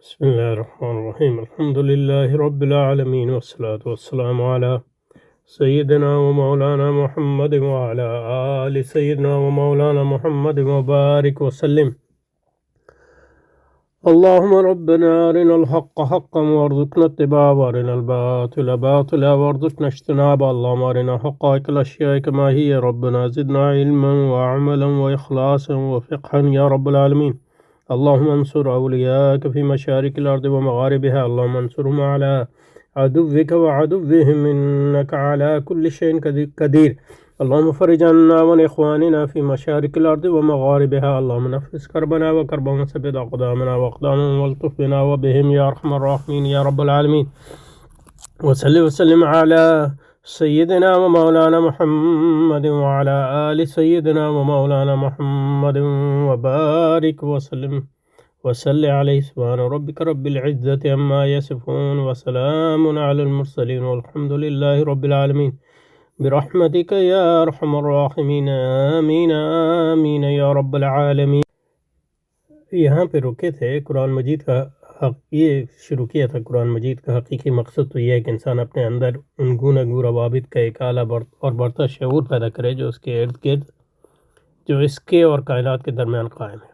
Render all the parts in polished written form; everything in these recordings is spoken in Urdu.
بسم الله الرحمن الرحيم الحمد لله رب العالمين والصلاة والسلام على سيدنا ومولانا محمد وعلى آل سيدنا ومولانا محمد وبارك وسلم. اللهم ربنا أرنا الحق حقا وارزقنا اتباعه وأرنا الباطل باطلا وارزقنا اجتنابه. اللهم أرنا حقائق الأشياء كما هي. ربنا زدنا علما وعملا وإخلاصا وفقها يا رب العالمين. اللهم انصر أولياءك في مشارق الأرض ومغاربها. اللهم انصرهم على عدوك وعدوهم إنك على كل شيء قدير. اللهم فرج عنا وعن إخواننا في مشارق الأرض ومغاربها. اللهم نفس كربنا وكربهم وثبت أقدامنا وأقدامهم والطف بنا وبهم يا أرحم الراحمين يا رب العالمين. وصل وسلم على سيدنا ومولانا محمد وعلى آل سيدنا ومولانا محمد وبارك وسلم وصل عليه. سبحان ربك رب العزة عما يصفون وسلام على المرسلين والحمد لله رب العالمين برحمتك يا أرحم الراحمين آمين آمین یا رب العالمین. یہاں پہ رکے تھے. قرآن مجید کا یہ شروع کیا تھا. قرآن مجید کا حقیقی مقصد تو یہ ہے کہ انسان اپنے اندر ان گوناگوں روابط کا ایک اعلیٰ اور بڑھتا شعور پیدا کرے جو اس کے ارد گرد، جو اس کے اور کائنات کے درمیان قائم ہے.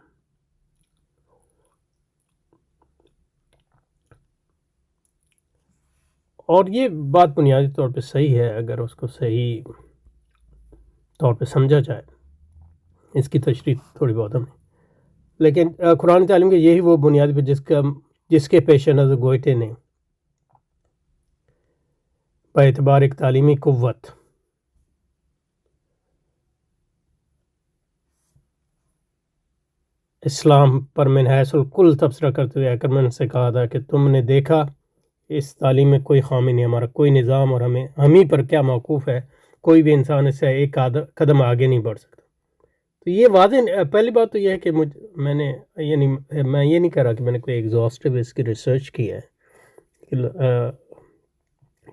اور یہ بات بنیادی طور پہ صحیح ہے اگر اس کو صحیح طور پہ سمجھا جائے. اس کی تشریح تھوڑی بہت ہم نے، لیکن قرآن تعلیم کے یہی وہ بنیادی پہ جس کے پیش نظر گوئٹے نے با اعتبار ایک تعلیمی قوت اسلام پر من حیث الکل تبصرہ کرتے ہوئے اکرمن سے کہا تھا کہ تم نے دیکھا اس تعلیم میں کوئی خامی نہیں، ہمارا کوئی نظام اور ہم ہی پر کیا موقوف ہے، کوئی بھی انسان اس سے ایک قدم آگے نہیں بڑھ سکتا. تو یہ واضح پہلی بات تو یہ ہے کہ میں یہ نہیں کہہ رہا کہ میں نے کوئی ایگزاسٹو اس کی ریسرچ کی ہے.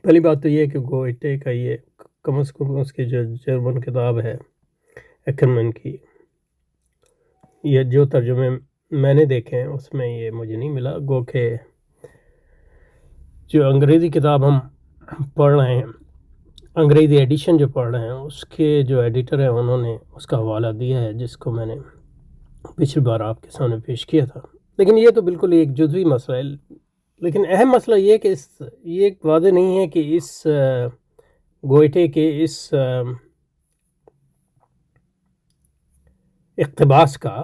پہلی بات تو یہ ہے کہ گوئٹے کا یہ کم از کم اس کی جو جرمن کتاب ہے ایکرمن کی، یہ جو ترجمے میں نے دیکھے ہیں اس میں یہ مجھے نہیں ملا. گو کہ جو انگریزی کتاب ہم پڑھ رہے ہیں، انگریزی ایڈیشن جو پڑھ رہے ہیں، اس کے جو ایڈیٹر ہیں انہوں نے اس کا حوالہ دیا ہے جس کو میں نے پچھلی بار آپ کے سامنے پیش کیا تھا. لیکن یہ تو بالکل ایک جزوی مسئلہ ہے. لیکن اہم مسئلہ یہ ہے کہ یہ واضح نہیں ہے کہ اس گوئٹے کے اس اقتباس کا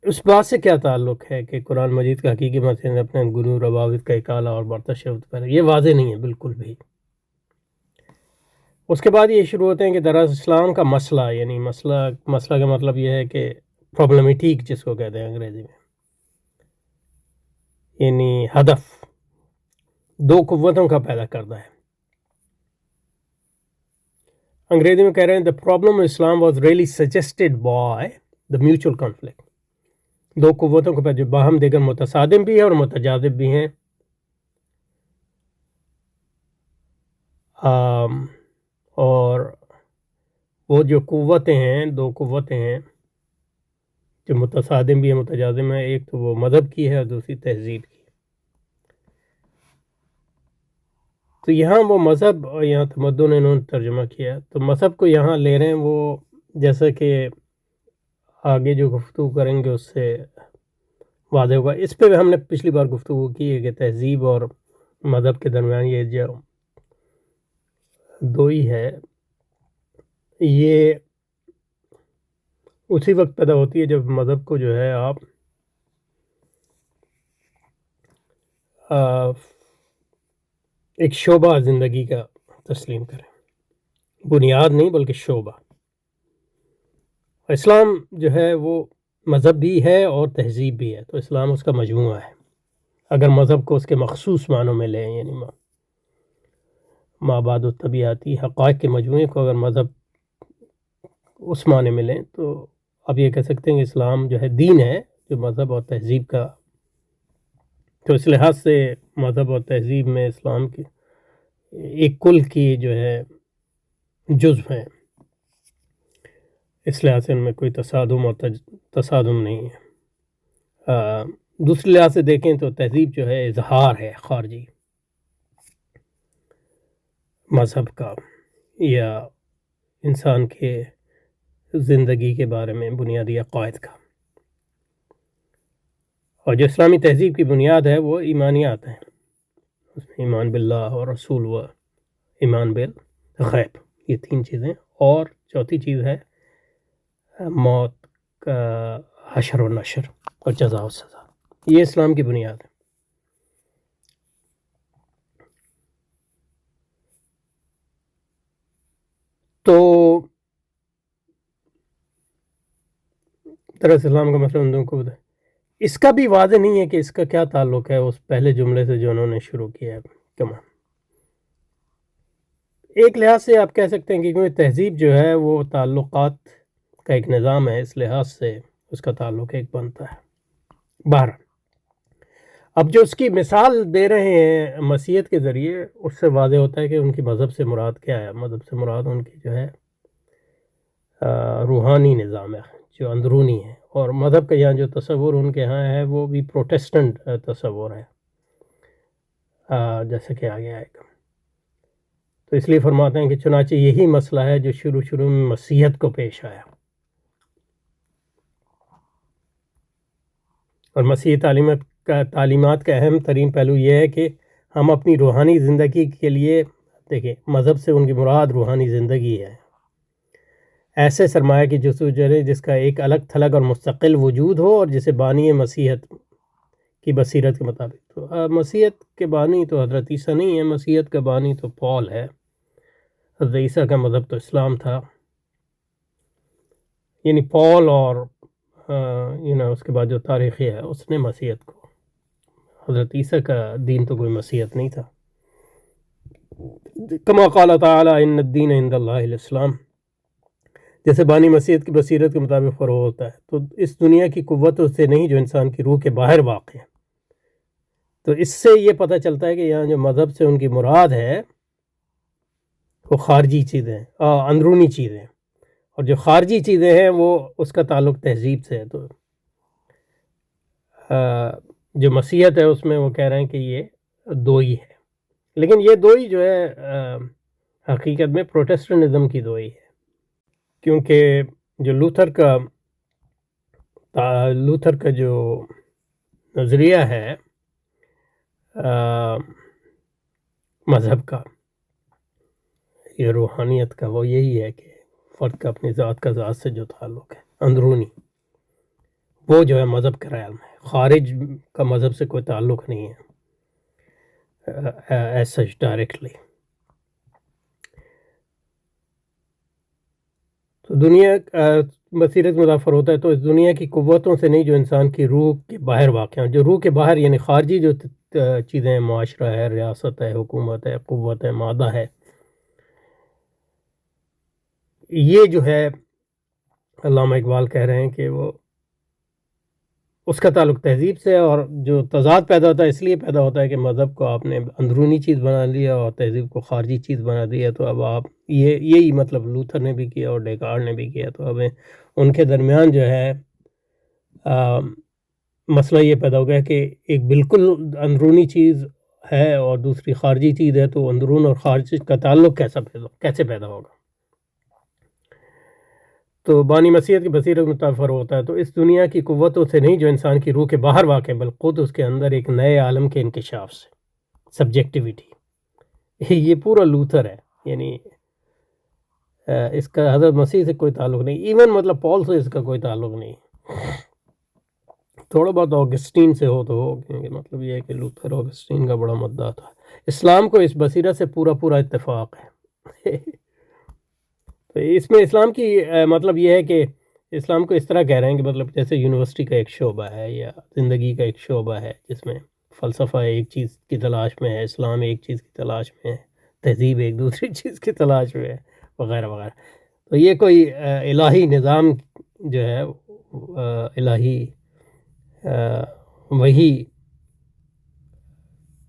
اس بات سے کیا تعلق ہے کہ قرآن مجید کا حقیقی متن اپنے گنو روابط کا ایک اعلیٰ اور بڑھتا شعور پر. یہ واضح نہیں ہے بالکل بھی. اس کے بعد یہ شروع ہوتے ہیں کہ دراصل اسلام کا مسئلہ، یعنی مسئلہ کا مطلب یہ ہے کہ پرابلمیٹک جس کو کہتے ہیں انگریزی میں، یعنی ہدف دو قوتوں کا پیدا کرتا ہے. انگریزی میں کہہ رہے ہیں the problem of Islam was really suggested by the mutual conflict. دو قوتوں کو جو باہم دیگر متصادم بھی ہیں اور متجاذب بھی ہیں. اور وہ جو قوتیں ہیں، دو قوتیں ہیں جو متصادم بھی ہیں متجاذب ہیں، ایک تو وہ مذہب کی ہے اور دوسری تہذیب کی. تو یہاں وہ مذہب اور یہاں تمدن انہوں نے ترجمہ کیا. تو مذہب کو یہاں لے رہے ہیں وہ، جیسا کہ آگے جو گفتگو کریں گے اس سے واضح ہوگا. اس پہ ہم نے پچھلی بار گفتگو کی ہے کہ تہذیب اور مذہب کے درمیان یہ جو دوئی ہے، یہ اسی وقت پیدا ہوتی ہے جب مذہب کو جو ہے آپ ایک شعبہ زندگی کا تسلیم کریں، بنیاد نہیں بلکہ شعبہ. اسلام جو ہے وہ مذہب بھی ہے اور تہذیب بھی ہے، تو اسلام اس کا مجموعہ ہے. اگر مذہب کو اس کے مخصوص معنوں میں لیں، یعنی مابعد و طبیعتی حقائق کے مجموعے کو اگر مذہب اس معنی میں لیں تو اب یہ کہہ سکتے ہیں کہ اسلام جو ہے دین ہے جو مذہب اور تہذیب کا. تو اس لحاظ سے مذہب اور تہذیب میں اسلام کی ایک کل کی جو ہے جزو ہیں، اس لحاظ سے ان میں کوئی تصادم نہیں ہے. دوسرے لحاظ سے دیکھیں تو تہذیب جو ہے اظہار ہے خارجی مذہب کا یا انسان کے زندگی کے بارے میں بنیادی عقائد کا، اور جو اسلامی تہذیب کی بنیاد ہے وہ ایمانیات ہیں، اس میں ایمان باللہ اور رسول و ایمان بالغیب، یہ 3 چیزیں، اور چوتھی چیز ہے موت کا حشر و نشر اور جزا و سزا، یہ اسلام کی بنیاد ہے۔ تو دراصل اسلام کا مسئلہ ان لوگوں کو بتائیں، اس کا بھی واضح نہیں ہے کہ اس کا کیا تعلق ہے اس پہلے جملے سے جو انہوں نے شروع کیا ہے۔ کما ایک لحاظ سے آپ کہہ سکتے ہیں کہ کیونکہ تہذیب جو ہے وہ تعلقات کا ایک نظام ہے، اس لحاظ سے اس کا تعلق ایک بنتا ہے۔ بہرحال اب جو اس کی مثال دے رہے ہیں مسیحیت کے ذریعے، اس سے واضح ہوتا ہے کہ ان کی مذہب سے مراد کیا ہے۔ مذہب سے مراد ان کی جو ہے روحانی نظام ہے جو اندرونی ہے، اور مذہب کا یہاں جو تصور ان کے ہاں ہے وہ بھی پروٹیسٹنٹ تصور ہے، جیسے کہ آگے آئے گا۔ تو اس لیے فرماتے ہیں کہ چنانچہ یہی مسئلہ ہے جو شروع میں مسیحیت کو پیش آیا، اور مسیحی تعلیمات کا اہم ترین پہلو یہ ہے کہ ہم اپنی روحانی زندگی کے لیے، دیکھیں مذہب سے ان کی مراد روحانی زندگی ہے، ایسے سرمایہ کی جستجو جس کا ایک الگ تھلگ اور مستقل وجود ہو، اور جسے بانی مسیحیت کی بصیرت کے مطابق، تو مسیحیت کے بانی تو حضرت عیسیٰ نہیں ہے، مسیحیت کا بانی تو پال ہے، حضرت عیسیٰ کا مذہب تو اسلام تھا، یعنی پال اور اس کے بعد جو تاریخی ہے اس نے مسیحیت کو، حضرت عیسیٰ کا دین تو کوئی مسیحیت نہیں تھا۔ کما قال تعالی ان الدین عند اللہ الاسلام، جیسے بانی مسیحیت کی بصیرت کے مطابق فروغ ہوتا ہے، تو اس دنیا کی قوتوں سے نہیں جو انسان کی روح کے باہر واقع ہے۔ تو اس سے یہ پتہ چلتا ہے کہ یہاں جو مذہب سے ان کی مراد ہے وہ خارجی چیزیں، اندرونی چیزیں، اور جو خارجی چیزیں ہیں وہ اس کا تعلق تہذیب سے ہے۔ تو جو مسیحیت ہے اس میں وہ کہہ رہے ہیں کہ یہ دوئی ہے، لیکن یہ دوئی جو ہے حقیقت میں پروٹیسٹنٹزم کی دوئی ہے، کیونکہ جو لوتھر کا جو نظریہ ہے مذہب کا یا روحانیت کا، وہ یہی ہے کہ فرد کا اپنی ذات کا ذات سے جو تعلق ہے اندرونی، وہ جو ہے مذہب کا ریال میں، خارج کا مذہب سے کوئی تعلق نہیں ہے ایز سچ ڈائریکٹلی۔ تو دنیا بصیرت مظفر ہوتا ہے، تو اس دنیا کی قوتوں سے نہیں جو انسان کی روح کے باہر واقع ہیں، جو روح کے باہر یعنی خارجی جو چیزیں ہیں، معاشرہ ہے، ریاست ہے، حکومت ہے، قوت ہے، مادہ ہے، یہ جو ہے علامہ اقبال کہہ رہے ہیں کہ وہ اس کا تعلق تہذیب سے ہے، اور جو تضاد پیدا ہوتا ہے اس لیے پیدا ہوتا ہے کہ مذہب کو آپ نے اندرونی چیز بنا لیا اور تہذیب کو خارجی چیز بنا دیا۔ تو اب آپ یہی مطلب لوتھر نے بھی کیا اور ڈیکارٹ نے بھی کیا، تو اب ان کے درمیان جو ہے مسئلہ یہ پیدا ہو گیا کہ ایک بالکل اندرونی چیز ہے اور دوسری خارجی چیز ہے، تو اندرون اور خارج کا تعلق کیسے پیدا ہوگا؟ تو بانی مسیحیت کی بصیرت متفر ہوتا ہے، تو اس دنیا کی قوتوں سے نہیں جو انسان کی روح کے باہر واقع ہے، بلکہ خود اس کے اندر ایک نئے عالم کے انکشاف سے، سبجیکٹیویٹی، یہ پورا لوتھر ہے، یعنی اس کا حضرت مسیح سے کوئی تعلق نہیں، ایون مطلب پال سے اس کا کوئی تعلق نہیں، تھوڑا بہت آگسٹین سے ہو تو ہو، کیونکہ مطلب یہ ہے کہ لوتھر آگسٹین کا بڑا مدعا تھا۔ اسلام کو اس بصیرت سے پورا اتفاق ہے۔ تو اس میں اسلام کی مطلب یہ ہے کہ اسلام کو اس طرح کہہ رہے ہیں کہ مطلب جیسے یونیورسٹی کا ایک شعبہ ہے یا زندگی کا ایک شعبہ ہے، جس میں فلسفہ ایک چیز کی تلاش میں ہے، اسلام ایک چیز کی تلاش میں ہے، تہذیب ایک دوسری چیز کی تلاش میں ہے، وغیرہ وغیرہ۔ تو یہ کوئی الہی نظام جو ہے، الہی وہی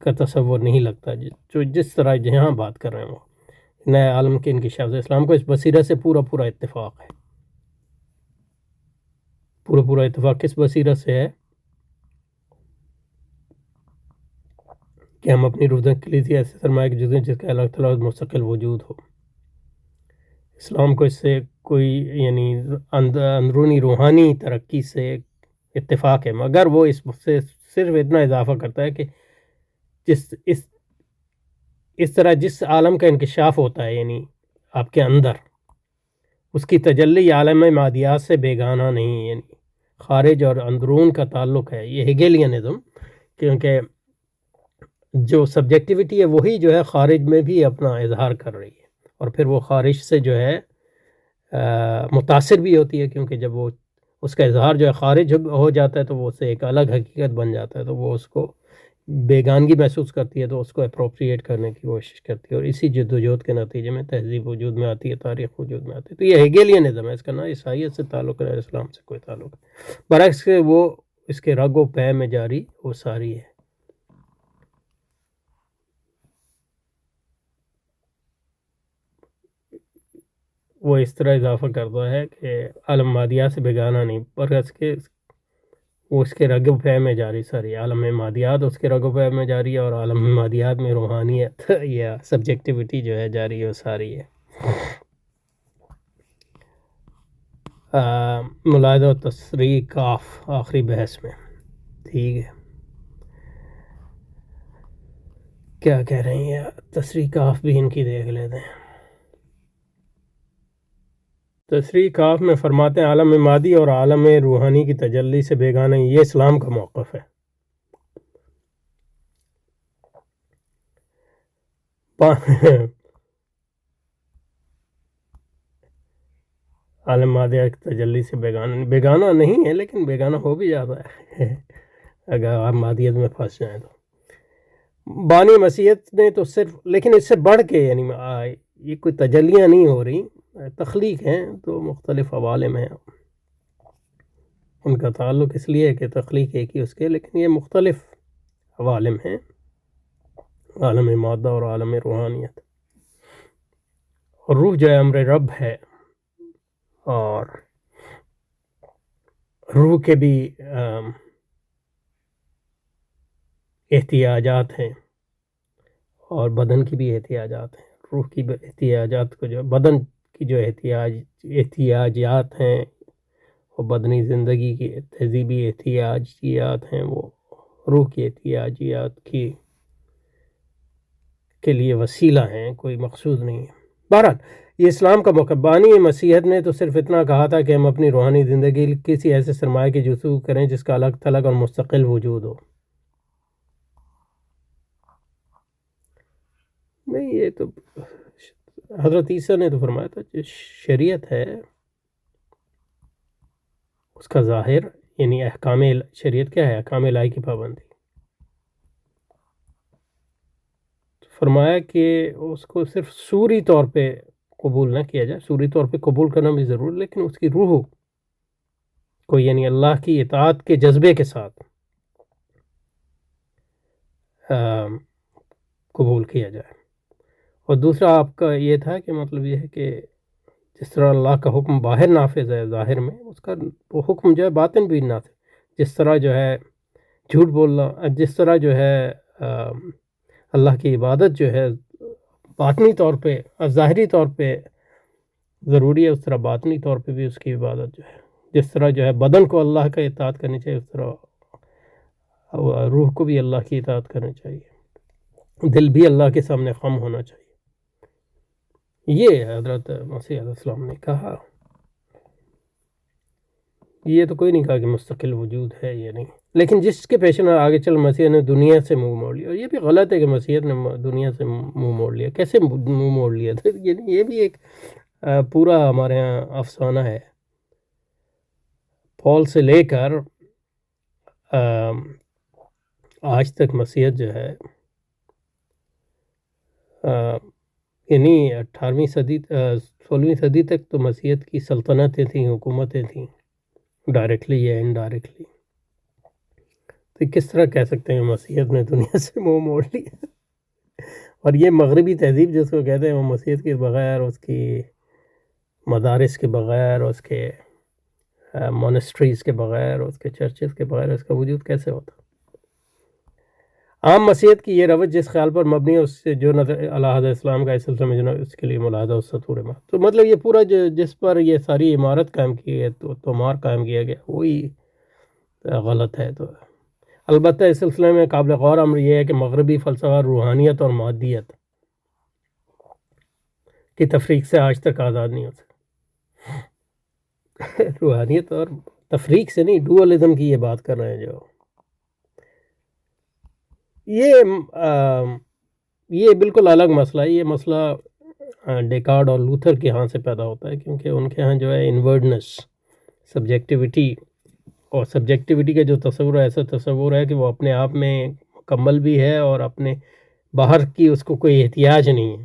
کا تصور نہیں لگتا، جو جس طرح جہاں بات کر رہے ہیں وہ نئے عالم کے انکشاف سے۔ اسلام کو اس بصیرت سے پورا اتفاق ہے۔ پورا اتفاق کس بصیرت سے ہے؟ کہ ہم اپنی روح کلیسی ایسے سرمایہ کی جزء جس کا الگ تھلگ مستقل وجود ہو۔ اسلام کو اس سے کوئی یعنی اندرونی روحانی ترقی سے اتفاق ہے، مگر وہ اس سے صرف اتنا اضافہ کرتا ہے کہ اس طرح جس عالم کا انکشاف ہوتا ہے یعنی آپ کے اندر، اس کی تجلی عالم مادیات سے بیگانہ نہیں، یعنی خارج اور اندرون کا تعلق ہے۔ یہ ہیگیلینزم، کیونکہ جو سبجیکٹیوٹی ہے وہی جو ہے خارج میں بھی اپنا اظہار کر رہی ہے، اور پھر وہ خارج سے جو ہے متاثر بھی ہوتی ہے، کیونکہ جب وہ اس کا اظہار جو ہے خارج ہو جاتا ہے تو وہ اسے ایک الگ حقیقت بن جاتا ہے، تو وہ اس کو بیگانگی محسوس کرتی ہے، تو اس کو اپروپریٹ کرنے کی کوشش کرتی ہے، اور اسی جدوجہد کے نتیجے میں تہذیب وجود میں آتی ہے، تاریخ وجود میں آتی ہے۔ تو یہ ہیگیلینزم ہے، اس کا نہ عیسائیت سے تعلق ہے، اسلام سے کوئی تعلق ہے، برعکس کہ وہ اس کے رگ و پے میں جاری وہ ساری ہے۔ وہ اس طرح اضافہ کرتا ہے کہ عالم مادیات سے بیگانہ نہیں، برعکس کہ وہ اس کے رگ و پے میں جاری، عالم مادیات اس کے رگ و پے میں جاری ہے، اور عالم مادیات میں روحانیت یا سبجیکٹیوٹی جو ہے جاری ہے، وہ ساری ہے۔ ملاحظہ و تصریح کاف آخری بحث میں، ٹھیک ہے، کیا کہہ رہے ہیں؟ تصریح کاف بھی ان کی دیکھ لیتے ہیں۔ تصریح کاف میں فرماتے ہیں عالم مادی اور عالم روحانی کی تجلی سے بیگانہ، یہ اسلام کا موقف ہے۔ عالم مادی کی تجلی سے بیگانہ نہیں ہے، لیکن بیگانہ ہو بھی جاتا ہے اگر آپ مادیت میں پھنس جائیں تو۔ بانی مسیحیت نے تو صرف، لیکن اس سے بڑھ کے یعنی یہ کوئی تجلیاں نہیں ہو رہی، تخلیق ہیں، تو مختلف عوالم ہیں، ان کا تعلق اس لیے ہے کہ تخلیق ایک ہی اس کے، لیکن یہ مختلف عوالم ہیں، عالم مادہ اور عالم روحانیت۔ اور روح جو ہے امر رب ہے، اور روح کے بھی احتیاجات ہیں، اور بدن کی بھی احتیاجات ہیں۔ روح کی احتیاجات کو جو بدن کی جو احتیاجات ہیں، وہ بدنی زندگی کی تہذیبی احتیاجات ہیں، وہ روح کی احتیاجات کے لیے وسیلہ ہیں، کوئی مقصود نہیں ہے۔ بہرحال یہ اسلام کا موقف۔ بانی مسیحیت نے تو صرف اتنا کہا تھا کہ ہم اپنی روحانی زندگی کسی ایسے سرمایہ کی جستجو کریں جس کا الگ تھلگ اور مستقل وجود ہو۔ نہیں، یہ تو حضرت عیسیٰ نے تو فرمایا تھا جو شریعت ہے اس کا ظاہر یعنی احکام شریعت کیا ہے؟ احکام الہی کی پابندی۔ فرمایا کہ اس کو صرف سوری طور پہ قبول نہ کیا جائے، سوری طور پہ قبول کرنا بھی ضرور، لیکن اس کی روح کو یعنی اللہ کی اطاعت کے جذبے کے ساتھ قبول کیا جائے۔ اور دوسرا آپ کا یہ تھا کہ مطلب یہ ہے کہ جس طرح اللہ کا حکم باہر نافذ ہے ظاہر میں، اس کا وہ حکم جو ہے باطن بھی نافذ، جس طرح جو ہے جھوٹ بولنا، جس طرح جو ہے اللہ کی عبادت جو ہے باطنی طور پہ ظاہری طور پہ ضروری ہے، اس طرح باطنی طور پہ بھی اس کی عبادت جو ہے، جس طرح جو ہے بدن کو اللہ کا اطاعت کرنی چاہیے، اس طرح روح کو بھی اللہ کی اطاعت کرنی چاہیے، دل بھی اللہ کے سامنے خم ہونا چاہیے۔ یہ حضرت مسیح علیہ السلام نے کہا۔ یہ تو کوئی نہیں کہا کہ مستقل وجود ہے یہ نہیں، لیکن جس کے پیش نظر آگے چل مسیح نے دنیا سے منہ موڑ لیا، اور یہ بھی غلط ہے کہ مسیحیت نے دنیا سے منہ موڑ لیا۔ کیسے منہ موڑ لیا تھا؟ یہ بھی ایک پورا ہمارے ہاں افسانہ ہے۔ پول سے لے کر آج تک مسیحیت جو ہے یعنی 18ویں صدی 16ویں صدی تک تو مسیحیت کی سلطنتیں تھیں، حکومتیں تھیں، ڈائریکٹلی یا انڈائریکٹلی۔ تو کس طرح کہہ سکتے ہیں مسیحیت نے دنیا سے منہ موڑ لیا؟ اور یہ مغربی تہذیب جس کو کہتے ہیں، وہ مسیحیت کے بغیر، اس کی مدارس کے بغیر، اس کے مونسٹریز کے بغیر، اس کے چرچز کے بغیر اس کا وجود کیسے ہوتا؟ عام مسیحیت کی یہ روش جس خیال پر مبنی ہے، اس سے جو نظر اعلیٰ حضرت اسلام کا اس سلسلے میں جو اس کے لیے ملاحظہ اس سطور میں، تو مطلب یہ پورا جس پر یہ ساری عمارت قائم کی ہے، تو تومار قائم کیا گیا، وہی غلط ہے۔ تو البتہ اس سلسلے میں قابل غور امر یہ ہے کہ مغربی فلسفہ روحانیت اور مادیت کی تفریق سے آج تک آزاد نہیں ہو سکا۔ روحانیت اور تفریق سے نہیں، ڈوئلزم کی یہ بات کر رہے ہیں جو یہ بالکل الگ مسئلہ ہے۔ یہ مسئلہ ڈیکارڈ اور لوتھر کے ہاں سے پیدا ہوتا ہے، کیونکہ ان کے ہاں جو ہے انورڈنس، سبجیکٹیوٹی، اور سبجیکٹیوٹی کا جو تصور ہے، ایسا تصور ہے کہ وہ اپنے آپ میں مکمل بھی ہے اور اپنے باہر کی اس کو کوئی احتیاج نہیں ہے۔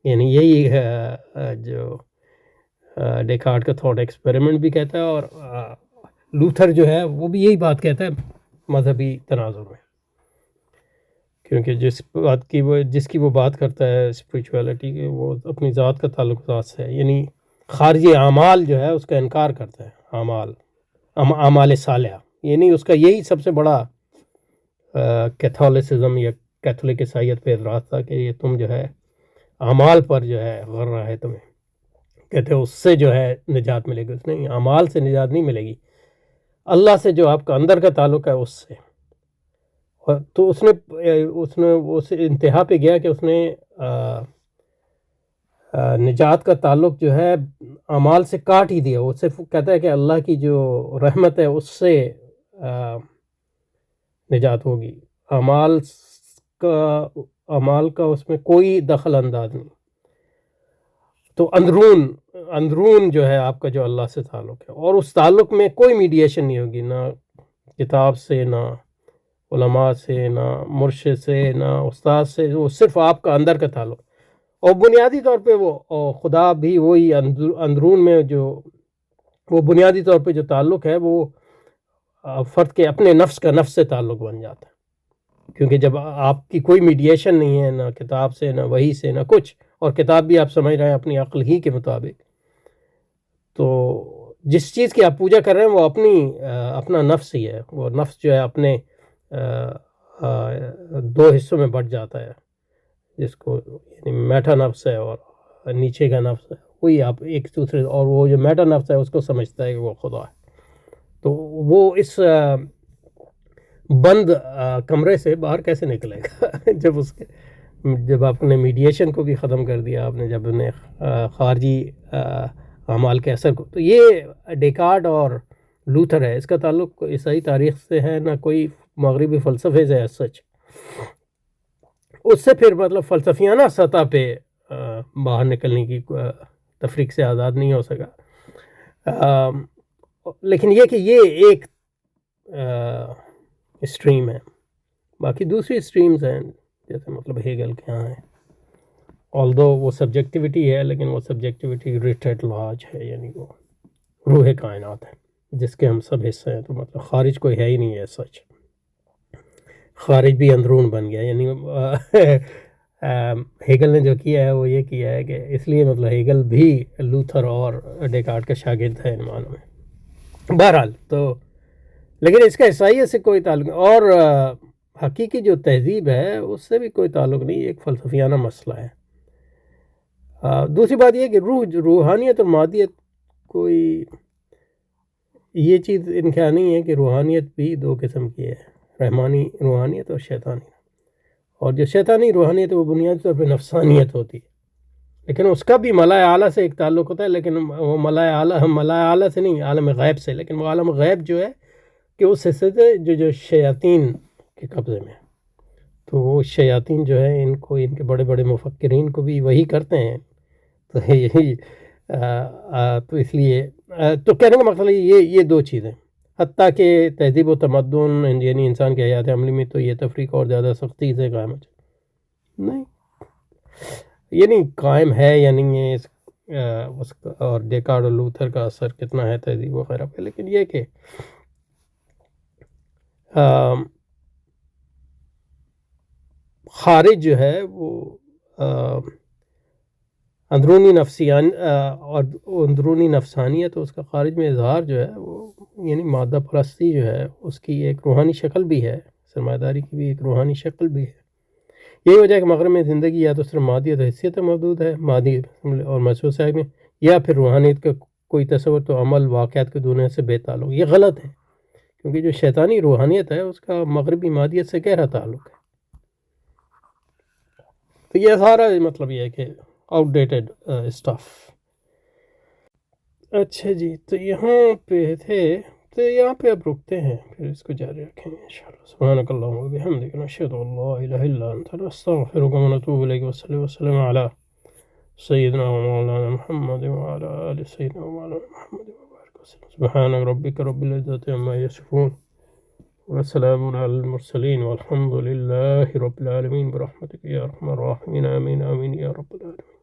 یعنی یہی جو ڈیکارڈ کا تھاٹ ایکسپیریمنٹ بھی کہتا ہے، اور لوتھر جو ہے وہ بھی یہی بات کہتا ہے مذہبی تناظر میں، کیونکہ جس کی وہ بات کرتا ہے اسپریچویلٹی کی، وہ اپنی ذات کا تعلق ذات سے ہے، یعنی خارجی اعمال جو ہے اس کا انکار کرتا ہے، اعمال صالحہ، یعنی اس کا یہی سب سے بڑا کیتھولسزم یا کیتھولک عیسائیت پہ اعتراض تھا کہ یہ تم جو ہے اعمال پر جو ہے غرہ ہے تمہیں، کہتے ہیں اس سے جو ہے نجات ملے گی۔ اس نہیں، اعمال سے نجات نہیں ملے گی، اللہ سے جو آپ کا اندر کا تعلق ہے اس سے۔ تو اس نے اس انتہا پہ گیا کہ اس نے نجات کا تعلق جو ہے اعمال سے کاٹ ہی دیا۔ وہ صرف کہتا ہے کہ اللہ کی جو رحمت ہے اس سے نجات ہوگی، اعمال کا اس میں کوئی دخل انداز نہیں۔ تو اندرون جو ہے آپ کا جو اللہ سے تعلق ہے، اور اس تعلق میں کوئی میڈیشن نہیں ہوگی، نہ کتاب سے، نہ علماء سے، نہ مرشد سے، نہ استاد سے، وہ صرف آپ کا اندر کا تعلق، اور بنیادی طور پہ وہ خدا بھی وہی اندرون میں جو وہ بنیادی طور پہ جو تعلق ہے وہ فرد کے اپنے نفس کا نفس سے تعلق بن جاتا ہے، کیونکہ جب آپ کی کوئی میڈیشن نہیں ہے، نہ کتاب سے، نہ وحی سے، نہ کچھ، اور کتاب بھی آپ سمجھ رہے ہیں اپنی عقل ہی کے مطابق، تو جس چیز کی آپ پوجا کر رہے ہیں وہ اپنا نفس ہی ہے۔ وہ نفس جو ہے اپنے دو حصوں میں بٹ جاتا ہے، جس کو یعنی میٹھا نفس ہے اور نیچے کا نفس ہے، وہی آپ ایک دوسرے، اور وہ جو میٹھا نفس ہے اس کو سمجھتا ہے کہ وہ خدا ہے۔ تو وہ اس بند کمرے سے باہر کیسے نکلے گا جب آپ نے میڈیشن کو بھی ختم کر دیا، آپ نے جب نے خارجی اعمال کے اثر کو۔ تو یہ ڈیکارڈ اور لوتھر ہے، اس کا تعلق عیسائی تاریخ سے ہے، نہ کوئی مغربی فلسفے سے ہے سچ۔ اس سے پھر مطلب فلسفیانہ سطح پہ باہر نکلنے کی تفریق سے آزاد نہیں ہو سکا، لیکن یہ کہ یہ ایک اسٹریم ہے، باقی دوسری اسٹریمز ہیں جیسے مطلب ہیگل کے ہاں ہیں، آلدو وہ سبجیکٹیوٹی ہے، لیکن وہ سبجیکٹیوٹی ریٹ ایٹ لارج ہے، یعنی وہ روح کائنات ہے جس کے ہم سب حصے ہیں، تو مطلب خارج کوئی ہے ہی نہیں ہے سچ، خارج بھی اندرون بن گیا۔ یعنی ہیگل نے جو کیا ہے وہ یہ کیا ہے کہ اس لیے مطلب ہیگل بھی لوتھر اور ڈیکارڈ کا شاگرد ہے ان معنوں میں۔ بہرحال تو لیکن اس کا عیسائیت سے کوئی تعلق نہیں، اور حقیقی جو تہذیب ہے اس سے بھی کوئی تعلق نہیں، ایک فلسفیانہ مسئلہ ہے۔ دوسری بات یہ کہ روحانیت اور مادیت کوئی یہ چیز ان کا نہیں ہے کہ روحانیت بھی دو قسم کی ہے، رحمانی روحانیت اور شیطانی، اور جو شیطانی روحانیت ہے وہ بنیادی طور پہ نفسانیت ہوتی ہے، لیکن اس کا بھی ملائے اعلیٰ سے ایک تعلق ہوتا ہے، لیکن وہ ملائے اعلیٰ سے نہیں، عالم غیب سے، لیکن وہ عالم غیب جو ہے کہ اس حصے سے جو شیاطین کے قبضے میں، تو وہ شیاطین جو ہے ان کے بڑے بڑے مفکرین کو بھی وہی کرتے ہیں، تو یہی تو اس لیے تو کہنے کا مطلب یہ دو چیزیں، حتیٰ کہ تہذیب و تمدن یعنی انسان کے حیات عملی میں تو یہ تفریق اور زیادہ سختی سے قائم نہیں، یعنی قائم ہے یا نہیں ہے اس کا، اور ڈیکارڈ اور لوتھر کا اثر کتنا ہے تہذیب وغیرہ پہ، لیکن یہ کہ خارج جو ہے وہ اندرونی نفسانیت، اس کا خارج میں اظہار جو ہے وہ یعنی مادہ پرستی جو ہے اس کی ایک روحانی شکل بھی ہے، سرمایہ داری کی بھی ایک روحانی شکل بھی ہے. یہی وجہ ہے کہ مغرب میں زندگی یا تو صرف مادیت و حیثیت محدود ہے مادی اور محسوس صاحب میں، یا پھر روحانیت کا کوئی تصور تو عمل واقعات کی دنیا سے بے تعلق. یہ غلط ہے، کیونکہ جو شیطانی روحانیت ہے اس کا مغربی مادیت سے گہرا تعلق ہے. تو یہ سارا مطلب یہ ہے کہ آؤٹ ڈیٹڈ اسٹف. اچھا جی، تو یہاں پہ تھے، تو یہاں پہ اب رکتے ہیں، پھر اس کو جاری رکھیں گے انشاءاللہ. سبحانک اللہم و بحمدک، نشہد ان لا الہ الا انت، نستغفرک و نتوب الیک، وصلی وسلم علی سیدنا و مولانا محمد وعلی آل سیدنا و مولانا محمد وبارک وسلم. سبحان ربک رب العزة عما یصفون وسلام علی المرسلین والحمد للہ رب العالمین برحمتک یا ارحم الراحمین. آمین آمین یا رب العالمین.